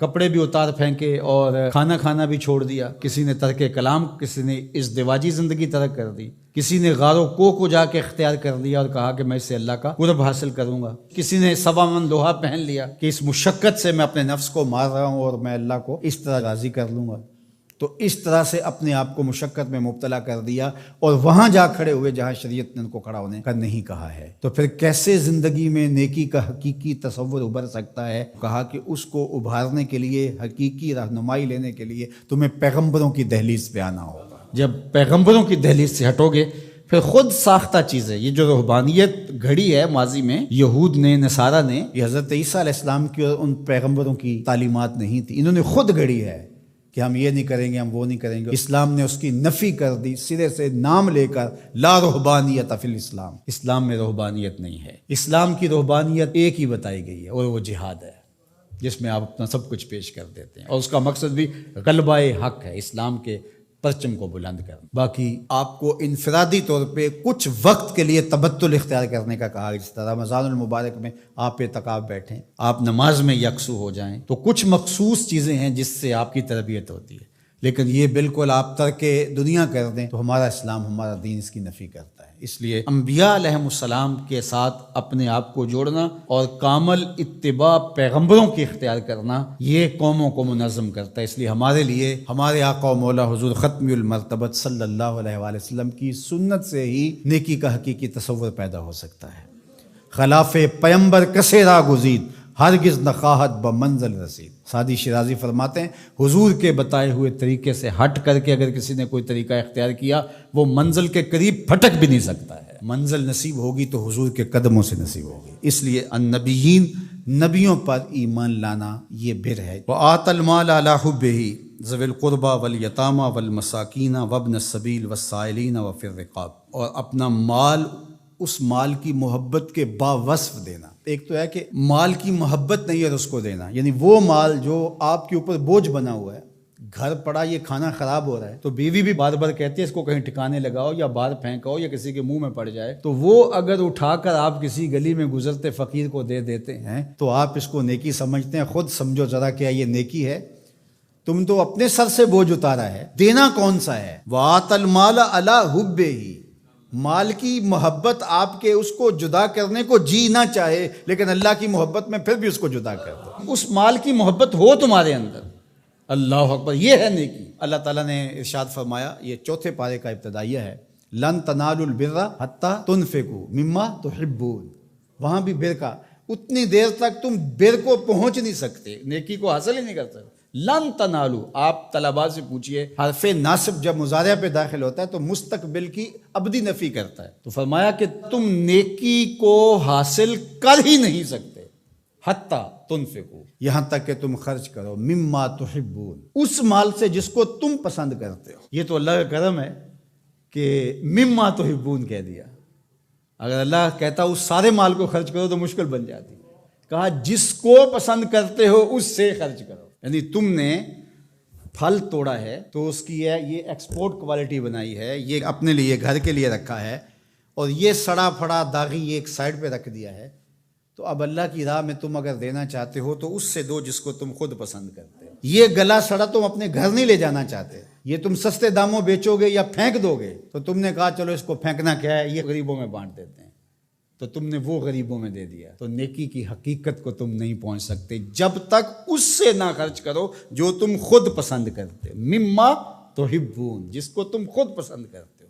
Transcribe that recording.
کپڑے بھی اتار پھینکے اور کھانا کھانا بھی چھوڑ دیا، کسی نے ترک کلام، کسی نے ازدواجی زندگی ترک کر دی، کسی نے غار و کوہ کو جا کے اختیار کر لیا اور کہا کہ میں اس سے اللہ کا قرب حاصل کروں گا، کسی نے 1.25 من لوہا پہن لیا کہ اس مشقت سے میں اپنے نفس کو مار رہا ہوں اور میں اللہ کو اس طرح راضی کر لوں گا۔ تو اس طرح سے اپنے آپ کو مشقت میں مبتلا کر دیا اور وہاں جا کھڑے ہوئے جہاں شریعت نے ان کو کھڑا ہونے کا نہیں کہا ہے۔ تو پھر کیسے زندگی میں نیکی کا حقیقی تصور ابھر سکتا ہے؟ کہا کہ اس کو ابھارنے کے لیے، حقیقی رہنمائی لینے کے لیے تمہیں پیغمبروں کی دہلیز پہ آنا ہوگا۔ جب پیغمبروں کی دہلیز سے ہٹو گے پھر خود ساختہ چیزیں، یہ جو روحانیت گھڑی ہے ماضی میں یہود نے، نصارہ نے، یہ حضرت عیسیٰ علیہ السلام کی اور ان پیغمبروں کی تعلیمات نہیں تھی، انہوں نے خود گھڑی ہے کہ ہم یہ نہیں کریں گے، ہم وہ نہیں کریں گے۔ اسلام نے اس کی نفی کر دی، سرے سے نام لے کر، لا رہبانیت فی الاسلام، اسلام میں رہبانیت نہیں ہے۔ اسلام کی رہبانیت ایک ہی بتائی گئی ہے اور وہ جہاد ہے، جس میں آپ اپنا سب کچھ پیش کر دیتے ہیں، اور اس کا مقصد بھی غلبہ حق ہے، اسلام کے پرچم کو بلند کرنا۔ باقی آپ کو انفرادی طور پہ کچھ وقت کے لیے تبتل اختیار کرنے کا کہا، جس طرح رمضان المبارک میں آپ اعتکاف بیٹھیں، آپ نماز میں یکسو ہو جائیں، تو کچھ مخصوص چیزیں ہیں جس سے آپ کی تربیت ہوتی ہے، لیکن یہ بالکل آپ ترک دنیا کر دیں تو ہمارا اسلام، ہمارا دین اس کی نفی کرتا ہے۔ اس لیے انبیاء علیہ السلام کے ساتھ اپنے آپ کو جوڑنا اور کامل اتباع پیغمبروں کی اختیار کرنا، یہ قوموں کو منظم کرتا ہے۔ اس لیے ہمارے لیے ہمارے آقا و مولا حضور ختم المرتبت صلی اللہ علیہ وآلہ وسلم کی سنت سے ہی نیکی کا حقیقی تصور پیدا ہو سکتا ہے۔ خلاف پیمبر کسے را گزید، ہرگز نخواہت بمنزل رسید۔ سعدی شیرازی فرماتے ہیں حضور کے بتائے ہوئے طریقے سے ہٹ کر کے اگر کسی نے کوئی طریقہ اختیار کیا، وہ منزل کے قریب پھٹک بھی نہیں سکتا ہے۔ منزل نصیب ہوگی تو حضور کے قدموں سے نصیب ہوگی۔ اس لیے النبیین، نبیوں پر ایمان لانا یہ بر ہے۔ وآت المال علی حبہ ذوی القربى والیتامى والمساکین وابن السبیل والسائلین وفی الرقاب، اور اپنا مال، اس مال کی محبت کے باوصف دینا۔ ایک تو ہے کہ مال کی محبت نہیں ہے اس کو دینا، یعنی وہ مال جو آپ کے اوپر بوجھ بنا ہوا ہے، گھر پڑا یہ کھانا خراب ہو رہا ہے تو بیوی بھی بار بار کہتی ہے اس کو کہیں ٹھکانے لگاؤ یا باہر پھینکاؤ یا کسی کے منہ میں پڑ جائے، تو وہ اگر اٹھا کر آپ کسی گلی میں گزرتے فقیر کو دے دیتے ہیں تو آپ اس کو نیکی سمجھتے ہیں۔ خود سمجھو ذرا کیا یہ نیکی ہے؟ تم تو اپنے سر سے بوجھ اتارا ہے، دینا کون سا ہے؟ وَآتَ الْمَالَ عَلَى حُبِّهِ، مال کی محبت آپ کے اس کو جدا کرنے کو جی نہ چاہے، لیکن اللہ کی محبت میں پھر بھی اس کو جدا کر دو۔ اس مال کی محبت ہو تمہارے اندر، اللہ اکبر، یہ ہے نیکی۔ اللہ تعالیٰ نے ارشاد فرمایا، یہ 4 پارے کا ابتدائیہ ہے، لن تنالوا البر حتی تنفقوا مما تحبون۔ وہاں بھی بر کا، اتنی دیر تک تم بر کو پہنچ نہیں سکتے، نیکی کو حاصل ہی نہیں کر سکتے۔ لن تنالو، آپ طلباء سے پوچھئے، حرف ناصب جب مضارع پہ داخل ہوتا ہے تو مستقبل کی ابدی نفی کرتا ہے، تو فرمایا کہ تم نیکی کو حاصل کر ہی نہیں سکتے حتی تنفقو، یہاں تک کہ تم خرچ کرو، مما تحبون، اس مال سے جس کو تم پسند کرتے ہو۔ یہ تو اللہ کا کرم ہے کہ مما تحبون کہہ دیا، اگر اللہ کہتا اس سارے مال کو خرچ کرو تو مشکل بن جاتی، کہا جس کو پسند کرتے ہو اس سے خرچ کرو۔ یعنی تم نے پھل توڑا ہے تو اس کی یہ ایکسپورٹ کوالٹی بنائی ہے، یہ اپنے لیے گھر کے لیے رکھا ہے، اور یہ سڑا پھڑا داغی یہ ایک سائڈ پہ رکھ دیا ہے، تو اب اللہ کی راہ میں تم اگر دینا چاہتے ہو تو اس سے دو جس کو تم خود پسند کرتے ہو۔ یہ گلا سڑا تم اپنے گھر نہیں لے جانا چاہتے، یہ تم سستے داموں بیچو گے یا پھینک دو گے، تو تم نے کہا چلو اس کو پھینکنا کیا ہے، یہ غریبوں میں بانٹ دیتے ہیں، تو تم نے وہ غریبوں میں دے دیا۔ تو نیکی کی حقیقت کو تم نہیں پہنچ سکتے جب تک اس سے نہ خرچ کرو جو تم خود پسند کرتے، مما تحبون، جس کو تم خود پسند کرتے۔